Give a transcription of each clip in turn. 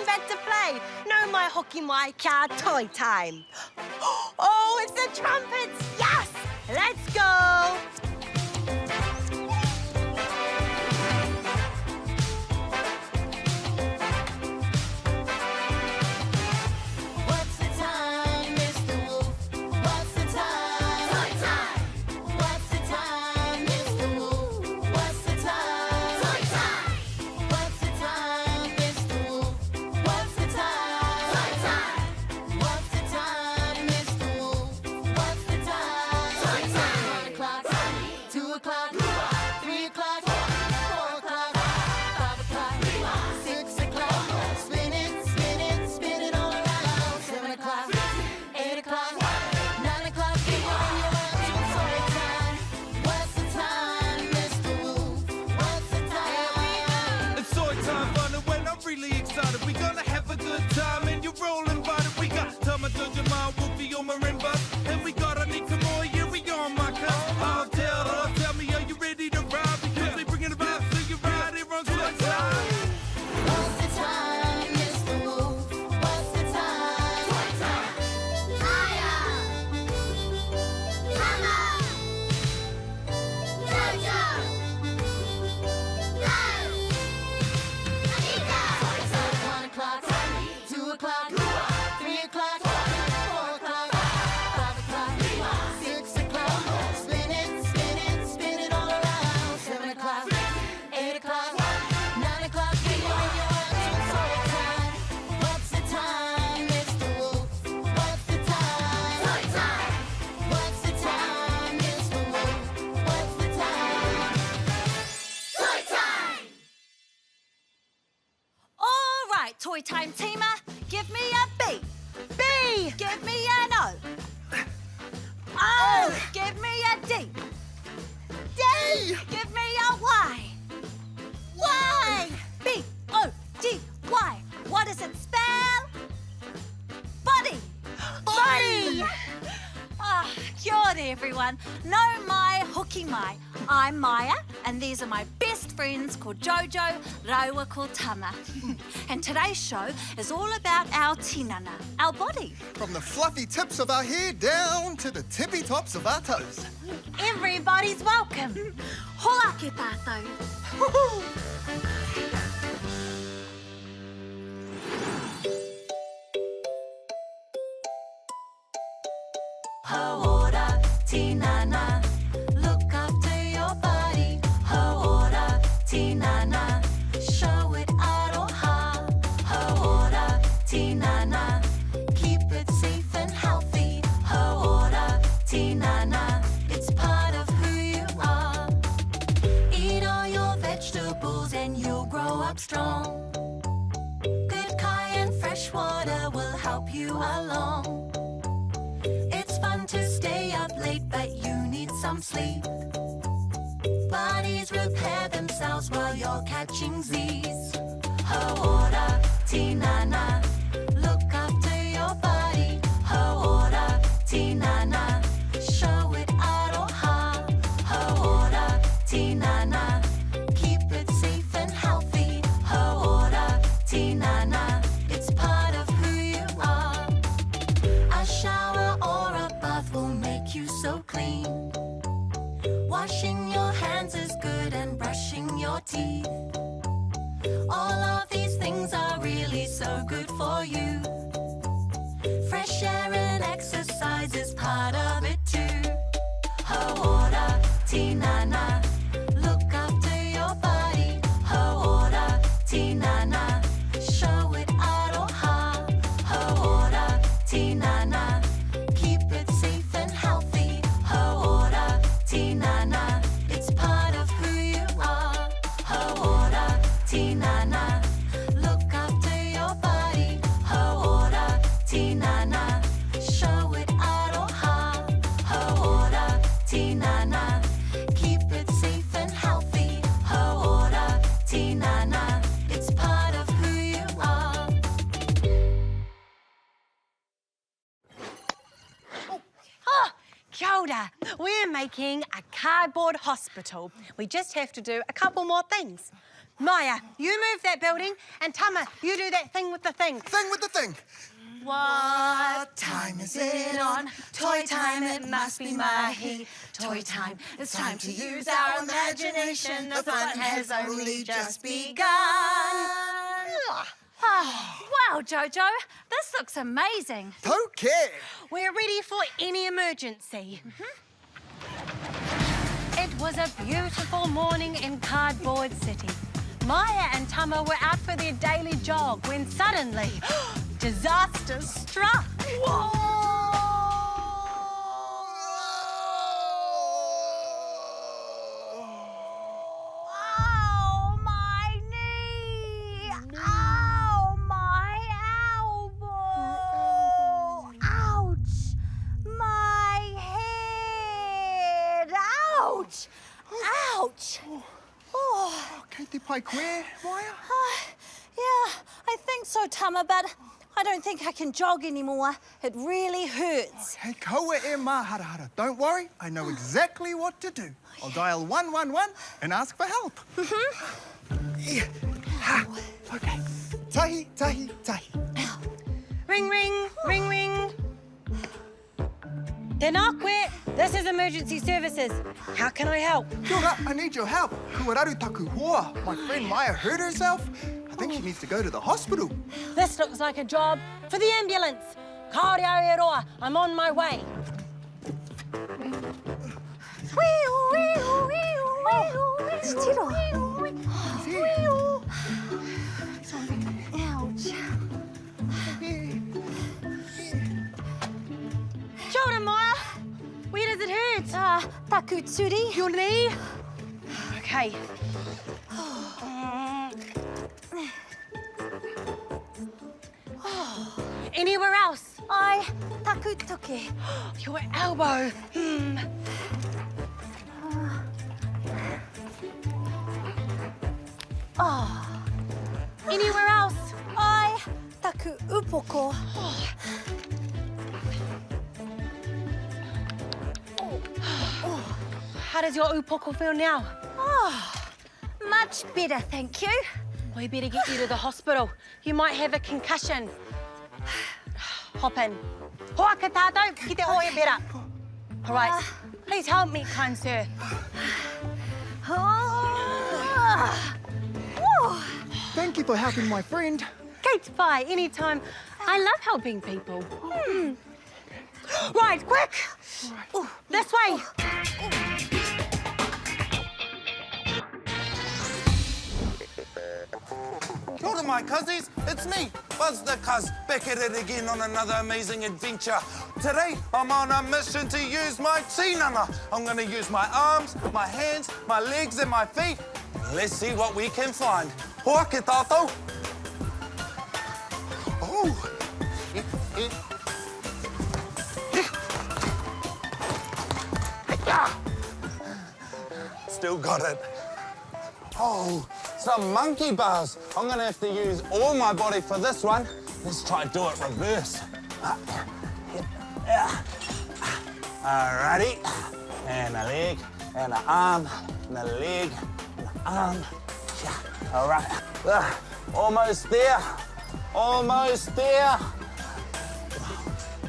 come back to play. No my hockey, my car, toy time. Oh, it's the trumpets! Yes! Let's go! Toy time, Teamer. Give me a B. B. Give me an O. O. Give me a D. D. Give me a Y. Y. B. O. D. Y. What does it spell? Body. Body. Kia ora, everyone. No mai, hoki mai. I'm Maya, and these are my best friends called Jojo, Raua called Tama. And today's show is all about our tinana, our body. From the fluffy tips of our hair down to the tippy tops of our toes. Everybody's welcome. Hoa ke tātou. Haora, tinana, look after your body. Haora, tinana, show it aroha. Haora, tinana, keep it safe and healthy. Haora, tinana, it's part of who you are. Eat all your vegetables and you'll grow up strong. Good kai and fresh water will help you along. To stay up late, but you need some sleep. Bodies repair themselves while you're catching Z's. Haora, tinana, look after your body. Haora, tinana, show it aroha. Haora, tinana, keep it safe and healthy. Haora, tinana, it's part of who you are. A shower or a bath will make you so clean. Washing your hands is good and brushing your teeth. All of these things are really so good for you. Fresh air and exercise is part of it too. Haora, tinana, look after your body. Haora, tinana, show it aroha. Haora, tinana, keep it safe and healthy. Haora, tinana, it's part of who you are. Haora, tinana, look after your body. Haora, tinana, show it aroha. Haora, tinana, keep it safe and healthy. Haora, tinana, it's part of who you are. Kia ora. We're making a cardboard hospital. We just have to do a couple more things. Maya, you move that building, and Tama, you do that thing with the thing. Thing with the thing. What time is it on? Toy time, it must be Mahi. Toy time, it's time to use our imagination. The fun has only just begun. Oh, wow, Jojo, this looks amazing. Okay. We're ready for any emergency. It was a beautiful morning in Cardboard City. Maya and Tama were out for their daily jog when suddenly, disaster struck. Oh, Oh, my knee! Ow, my elbow! Ouch! My head! Ouch! Ouch! Oh. Katie Pai Queer, Maya? Yeah, I think so, Tama, but I don't think I can jog anymore. It really hurts. Hey, kaua e maharahara. Don't worry, I know exactly what to do. I'll dial 111 and ask for help. Yeah. Ha. Okay. Tahi, tahi, tahi. Ring, ring, ring, ring. Tenakwe, this is emergency services. How can I help? Kia ora, I need your help. Kuararu taku hoa. My friend Maya hurt herself. I think she needs to go to the hospital. This looks like a job for the ambulance. Kaore au e roa, I'm on my way. Kia ora, Maya. Where does it hurt? Taku tsuri. Your knee? Okay. Anywhere else? Ai, taku toke. Your elbow. Anywhere else? Ai, taku upoko. How does your upoko feel now? Much better, thank you. We better get you to the hospital. You might have a concussion. Hop in. Hoaka tātou, ki te oe bera. All right, please help me, kind sir. Thank you for helping my friend. Kate Pie, anytime. I love helping people. Right, quick. This way. Kia ora, my cuzzies. It's me, Buzz the Cuz, back at it again on another amazing adventure. Today, I'm on a mission to use my tinana. I'm going to use my arms, my hands, my legs and my feet. Let's see what we can find. Hoa ke tātou. Oh. Still got it. Oh, some monkey bars. I'm gonna have to use all my body for this one. Let's try to do it reverse. Alrighty. And a leg, and an arm, and a leg, and an arm. Yeah. All right. Almost there. Almost there.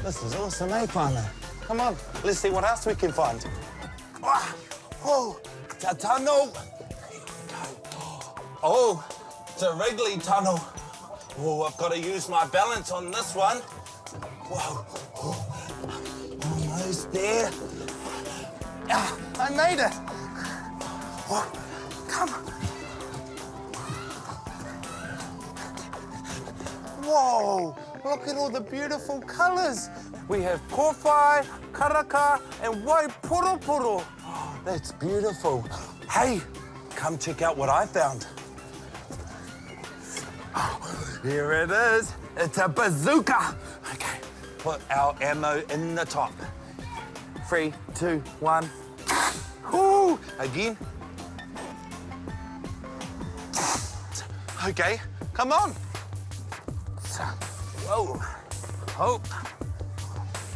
This is awesome, eh, whānau? Come on, let's see what else we can find. Oh, ta tunnel. There we go. Oh, it's a Wrigley tunnel. Oh, I've got to use my balance on this one. Whoa. Oh, almost there. Ah, I made it. Oh, come on. Whoa, look at all the beautiful colours. We have kowhai, karaka, and waipuropuro. Oh, that's beautiful. Hey, come check out what I found. Oh, here it is. It's a bazooka. Okay, put our ammo in the top. 3, 2, 1. Ooh, again. Okay, come on. Whoa. Oh.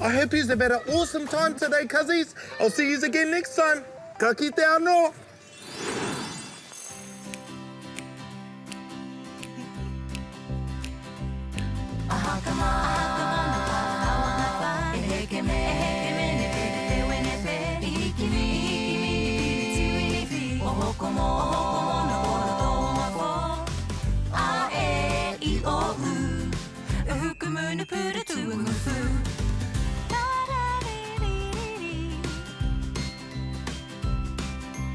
I hope you've had an awesome time today, cuzzies. I'll see you again next time. Ka kite anō. Ahakama na paratawa na wha. E heke me ne pere te wene pe. I hiki mi ni tiwi ni fi. O hoko mo na ora tō ma fo. A e I o u. E hukumu na pura tu e ngufu.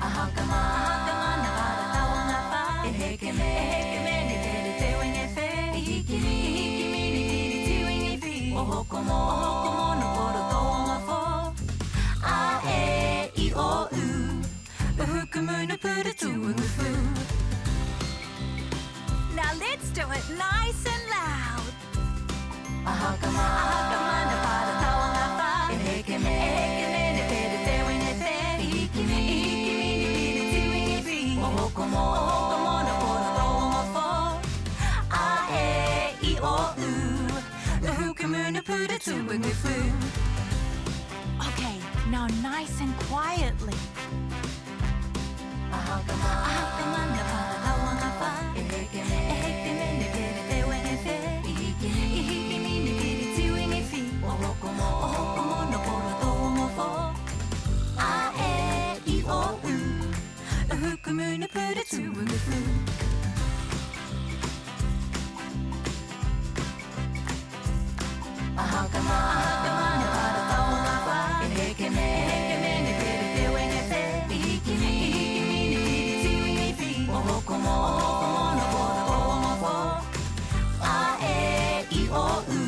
Ahakama na paratawa na wha. E heke me ne pere te wene pe. I hiki mi ni tiwi ni fi. O hoko mo na ora tō ma fo. A e I o u. E hukumu na pura tu e ngufu. Now let's do it nice and loud. Ahakama na paratawa na wha. E heke me ne pere te wene pe. I hiki mi ni tiwi ni fi. O hoko mo na ora tō ma fo. A e I o u. E hukumu na pura tu e ngufu. Okay, now nice and quietly. Ahakama na paratawa na wha. E heke me ne pere te wene pe. I hiki mi ni tiwi ni fi. O hoko mo na ora tō ma fo. A e I o u. E hukumu na pura tu e ngufu. Ahakama na paratawa na wha. E heke me ne pere te wene pe. I hiki mi ni tiwi ni fi. O hoko mo na ora tō ma fo. A e I o u.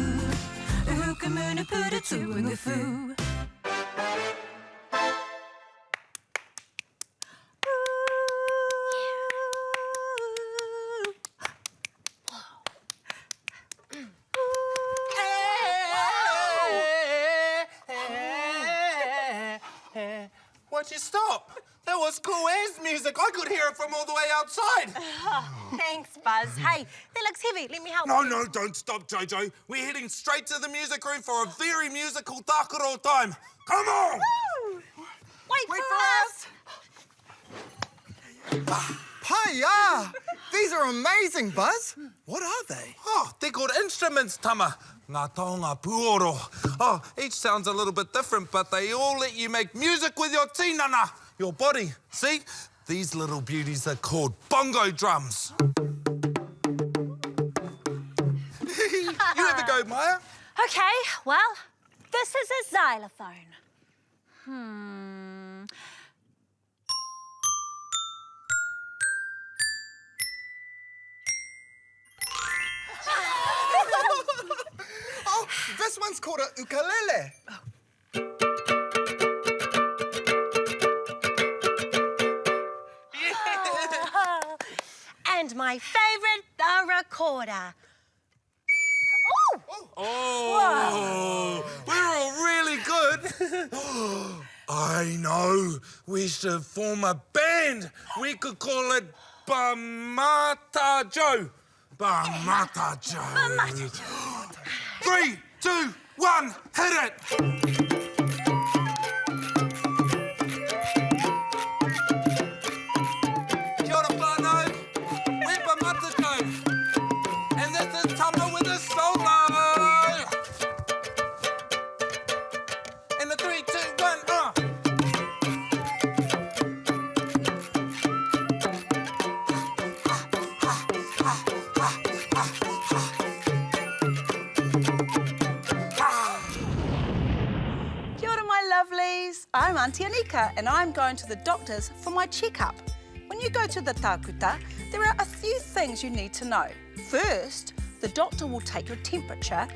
E hukumu na pura tu e ngufu. Why'd you stop? That was cool as music. I could hear it from all the way outside. Thanks, Buzz. Hey, that looks heavy. Let me help. No, don't stop, Jojo. We're heading straight to the music room for a very musical takaro time. Come on! Wait for us. Hiya! These are amazing, Buzz. What are they? Oh, they're called instruments, Tama. Ngā taonga puoro. Oh, each sounds a little bit different, but they all let you make music with your tinana, your body. See? These little beauties are called bongo drums. You have a go, Maya. Okay, well, this is a xylophone. Oh, this one's called a ukulele. And my favourite, the recorder. Oh, we're all really good. I know. We should form a band. We could call it Bamata Joe. Bamata Joe. 3, 2, 1, hit it. Kia ora whānau. We're Bamata Joe. And this is Tama with a solo. And a 3, 2, 1, Kia ora, my lovelies. I'm Auntie Anika and I'm going to the doctor's for my checkup. When you go to the tākuta, there are a few things you need to know. First, the doctor will take your temperature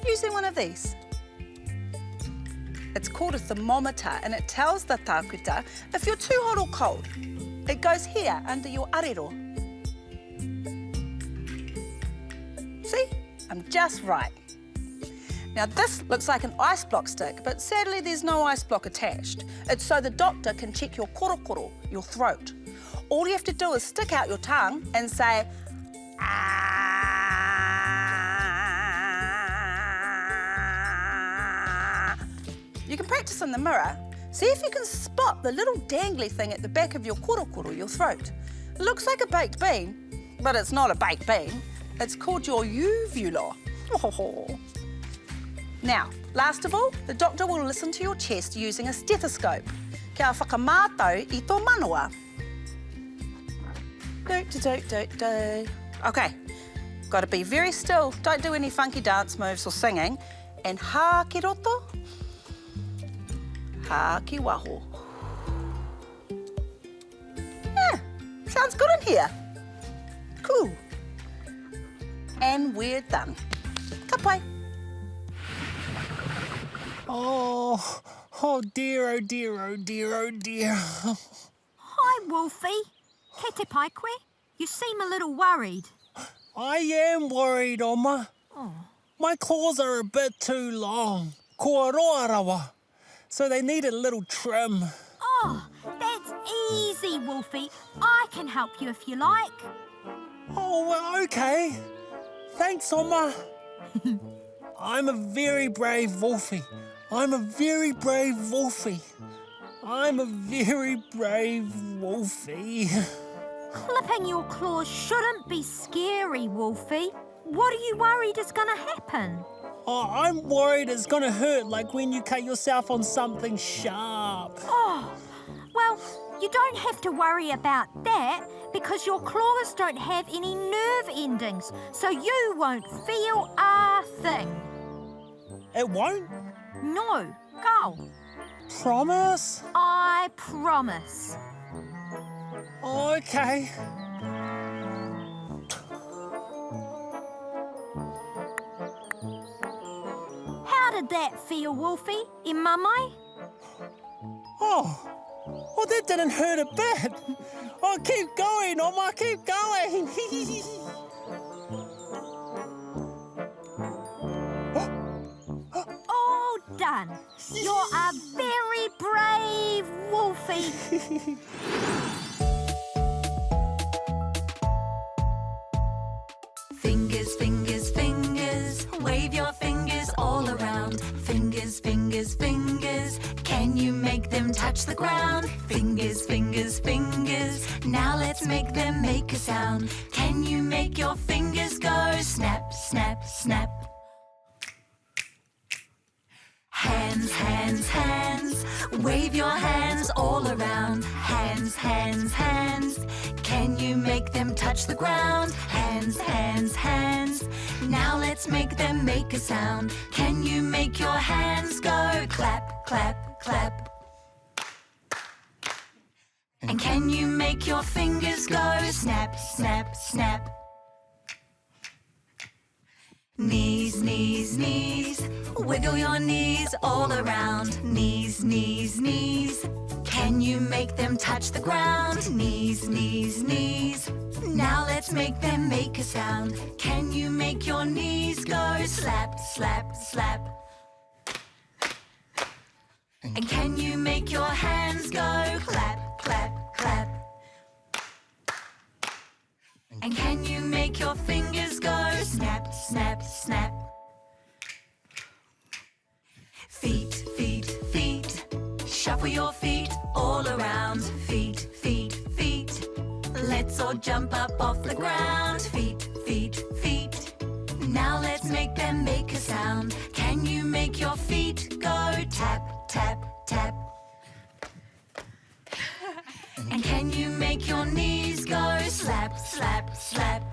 using one of these. It's called a thermometer and it tells the tākuta if you're too hot or cold. It goes here under your arero. See? I'm just right. Now this looks like an ice block stick, but sadly there's no ice block attached. It's so the doctor can check your korokoro, your throat. All you have to do is stick out your tongue and say, ah. You can practice in the mirror. See if you can spot the little dangly thing at the back of your korokoro, your throat. It looks like a baked bean, but it's not a baked bean. It's called your uvula. Oh. Now, last of all, the doctor will listen to your chest using a stethoscope. Kia whakamātau I tō manawa. Do. OK, got to be very still. Don't do any funky dance moves or singing. And hā ki roto, hā ki waho. Yeah, sounds good in here. Cool. And we're done. Ka pai. Oh dear, oh dear, oh dear, oh dear. Hi, Wolfie. Ke te pai koe? You seem a little worried. I am worried, Oma. My claws are a bit too long. Kua roa rawa. So they need a little trim. Oh, that's easy, Wolfie. I can help you if you like. Oh, well, okay. Thanks, Oma. I'm a very brave Wolfie. I'm a very brave Wolfie. I'm a very brave Wolfie. Clipping your claws shouldn't be scary, Wolfie. What are you worried is going to happen? Oh, I'm worried it's gonna hurt like when you cut yourself on something sharp. Oh, well, you don't have to worry about that because your claws don't have any nerve endings, so you won't feel a thing. It won't? No, go. Promise? I promise. Okay. How did that feel, Wolfie? In Mamai? Oh, that didn't hurt a bit. Oh, keep going, Oma, keep going. All done. You're a very brave Wolfie. Fingers, fingers, fingers, wave your fingers all around. Fingers, fingers, fingers, can you make them touch the ground? Fingers, fingers, fingers, now let's make them make a sound. Can you make your fingers go snap, snap, snap? Hands, hands, hands, wave your hands all around. Hands, hands, hands, can you make them touch the ground? Hands, hands, hands, now let's make them make a sound. Can you make your hands go clap, clap, clap? And can you make your fingers go snap, snap, snap? Knees, knees, knees, wiggle your knees all around. Knees, knees, knees, can you make them touch the ground? Knees, knees, knees, now let's make them make a sound. Can you make your knees go slap, slap, slap? And can you make your hands go clap, clap, clap? And can you make your fingers go snap, snap, snap? Feet, feet, feet, shuffle your feet all around. Feet, feet, feet, let's all jump up off the ground. Feet, feet, feet, now let's make them make a sound. Can you make your feet go tap, tap, tap? And can you make your knees go slap, slap, slap?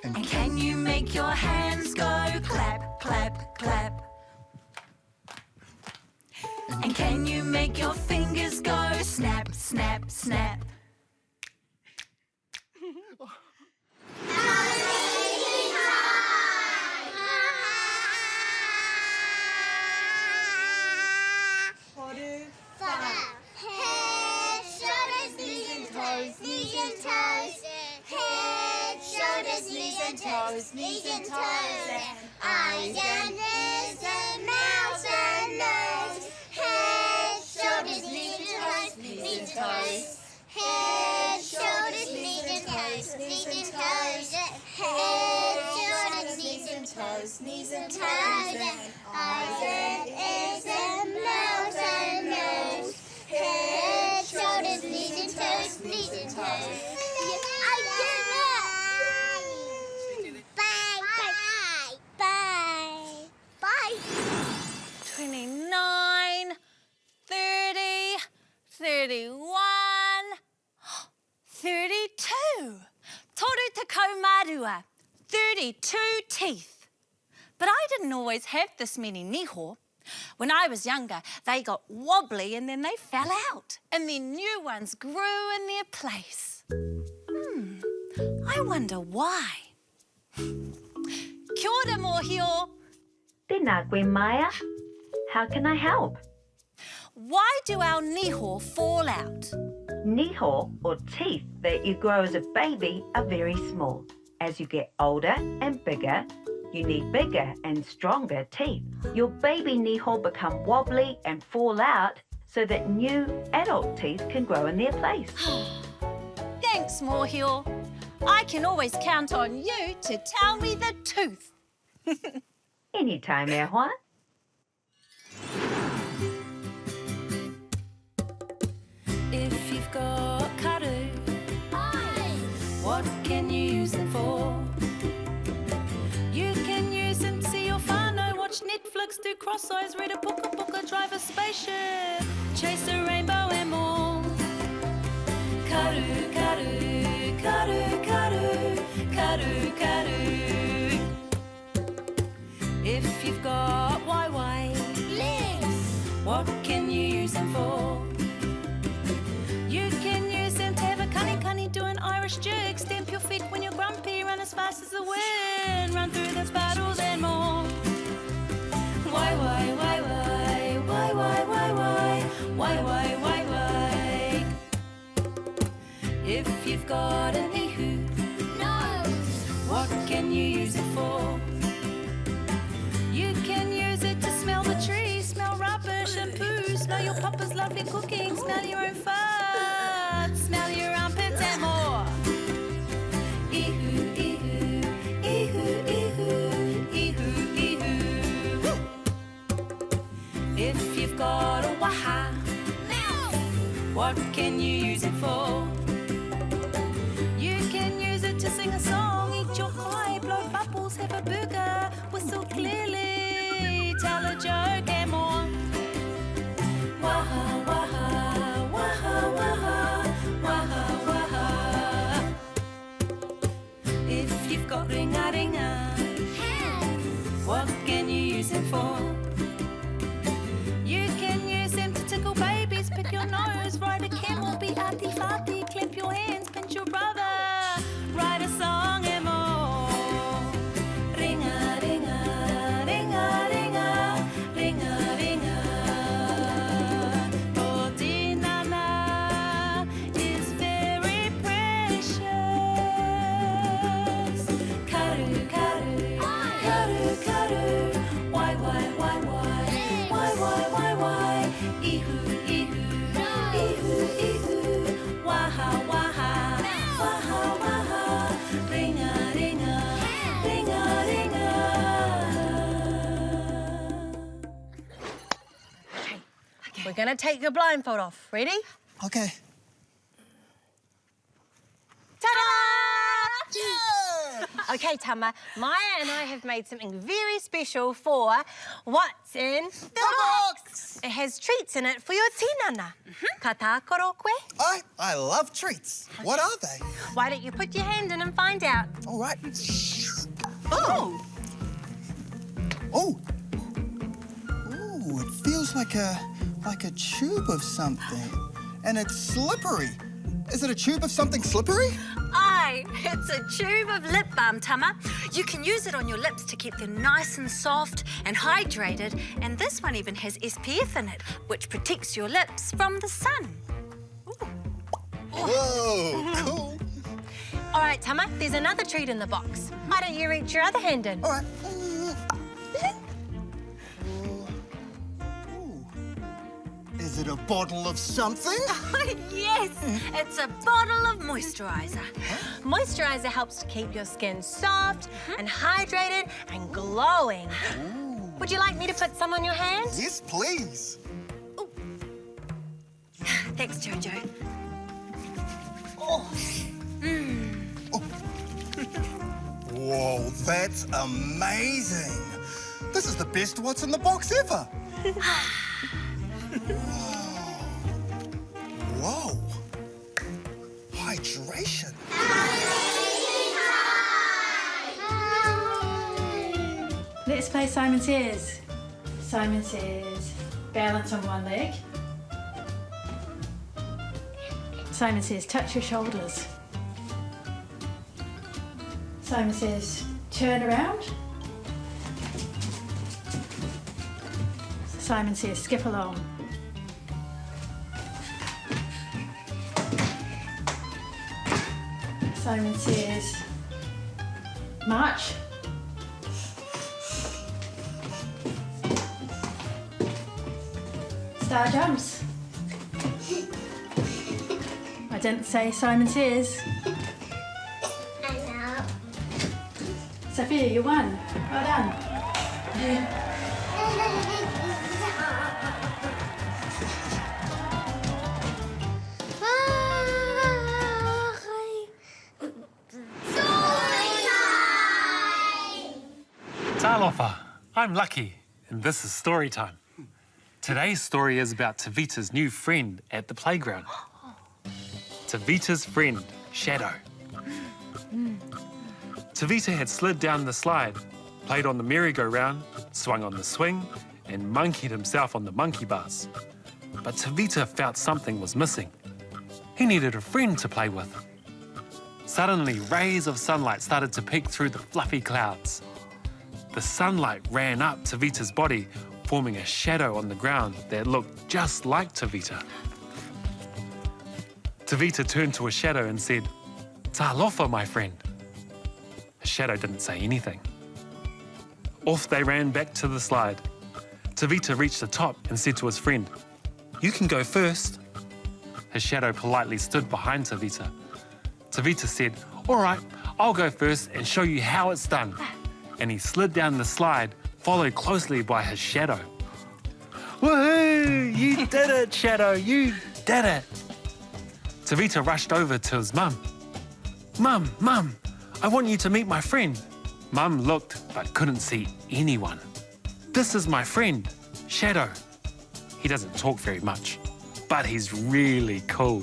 And can you make your hands go clap, clap, clap? And can you make your fingers go snap, snap, snap? Head, shoulders, knees and toes, knees and toes. Head, shoulders, knees and toes, knees and toes. Eyes and ears and mouth and nose. Head, shoulders, knees and toes, knees and toes. Head, shoulders, knees and toes, knees and toes. Head, shoulders, knees and toes, knees and toes. Eyes and ears and mouth and nose. Head, shoulders, knees and toes, knees and toes. I did it! 32 teeth. But I didn't always have this many niho. When I was younger, they got wobbly and then they fell out. And then new ones grew in their place. I wonder why. Kia ora, mōhio. Tēnā koe, Maya. How can I help? Why do our niho fall out? Niho, or teeth that you grow as a baby, are very small. As you get older and bigger, you need bigger and stronger teeth. Your baby niho become wobbly and fall out so that new adult teeth can grow in their place. Thanks, mōhio. I can always count on you to tell me the truth. Anytime, e hoa. If you've got karu, what can you use them for? You can use them to see your whānau, watch Netflix, do cross eyes, read a puka puka, drive a spaceship, chase a rainbow and more. Karu, karu, karu, karu, karu, karu. If you've got legs, what can you use them for? You can use them to have a kani, do an Irish jig, stamp your feet when you're grumpy, run as fast as the wind, run through those battles and more. Why, why, why, why, why, why, why, why, why, why, why? If you've got an ihu, what can you use it for? You can use it to smell the tree, smell rubbish and poo, smell your papa's lovely cooking, smell your own farts, smell your armpits and more. Ihu, ihu, ihu, ihu, ihu, ihu. Woo! If you've got a waha, what can you use it for? You can use it to sing a song, eat your pie, blow bubbles, have a burger, whistle clearly, tell a joke and more. Waha, waha, waha, waha, waha, waha. If you've got ringa ringa, what can you use it for? You can use them to tickle babies, pick your nose, ride a camel, be arty farty, clap your hands, pinch your brother, write a song and more. Ringa, ringa, ringa, ringa, ringa, ringa. Oh, Dinana is very precious. Karu, karu, karu, karu. Why, why, why, why? Why, why, why? Ihu, ihu, ihu, ihu. Waha, waha, waha, waha. Ringa, ringa, ringa, ringa. We're going to take your blindfold off. Ready? Okay. Ta-da! Okay, Tama, Maya and I have made something very special for What's in the Box. It has treats in it for your tinana. Ka tākoro koe? I love treats. What are they? Why don't you put your hand in and find out? All right. Oh! Oh. Ooh, it feels like a tube of something. And it's slippery. Is it a tube of something slippery? Aye, it's a tube of lip balm, Tama. You can use it on your lips to keep them nice and soft and hydrated. And this one even has SPF in it, which protects your lips from the sun. Whoa, cool. All right, Tama, there's another treat in the box. Why don't you reach your other hand in? All right. Is it a bottle of something? Yes, it's a bottle of moisturizer. Moisturizer helps to keep your skin soft and hydrated and glowing. Would you like me to put some on your hand? Yes, please. Thanks, Jojo. Whoa, that's amazing. This is the best What's in the Box ever. Whoa. Hydration. play Simon Says. Simon Says, balance on one leg. Simon Says, touch your shoulders. Simon Says, turn around. Simon Says, skip along. Simon Says, march. Star jumps. I didn't say Simon Says. I know. Sophia, you won. Well done. Talofa, I'm Lucky, and this is story time. Today's story is about Tavita's new friend at the playground. Tavita's friend, Shadow. Tavita had slid down the slide, played on the merry-go-round, swung on the swing, and monkeyed himself on the monkey bars. But Tavita felt something was missing. He needed a friend to play with. Suddenly, rays of sunlight started to peek through the fluffy clouds. The sunlight ran up Tavita's body, forming a shadow on the ground that looked just like Tavita. Tavita turned to a shadow and said, "Talofa, my friend." The shadow didn't say anything. Off they ran back to the slide. Tavita reached the top and said to his friend, "You can go first." His shadow politely stood behind Tavita. Tavita said, "All right, I'll go first and show you how it's done." And he slid down the slide, followed closely by his shadow. "Woohoo! You did it, Shadow! You did it!" Tavita rushed over to his mum. Mum, I want you to meet my friend." Mum looked but couldn't see anyone. "This is my friend, Shadow. He doesn't talk very much, but he's really cool."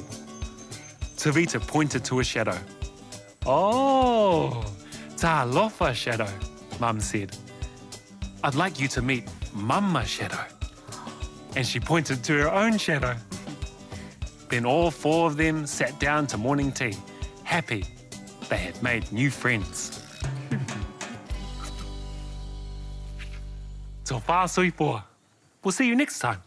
Tavita pointed to a shadow. "Oh, talofa, Shadow," Mum said. "I'd like you to meet Mama Shadow." And she pointed to her own shadow. Then all four of them sat down to morning tea, happy they had made new friends. So far, so poa. We'll see you next time.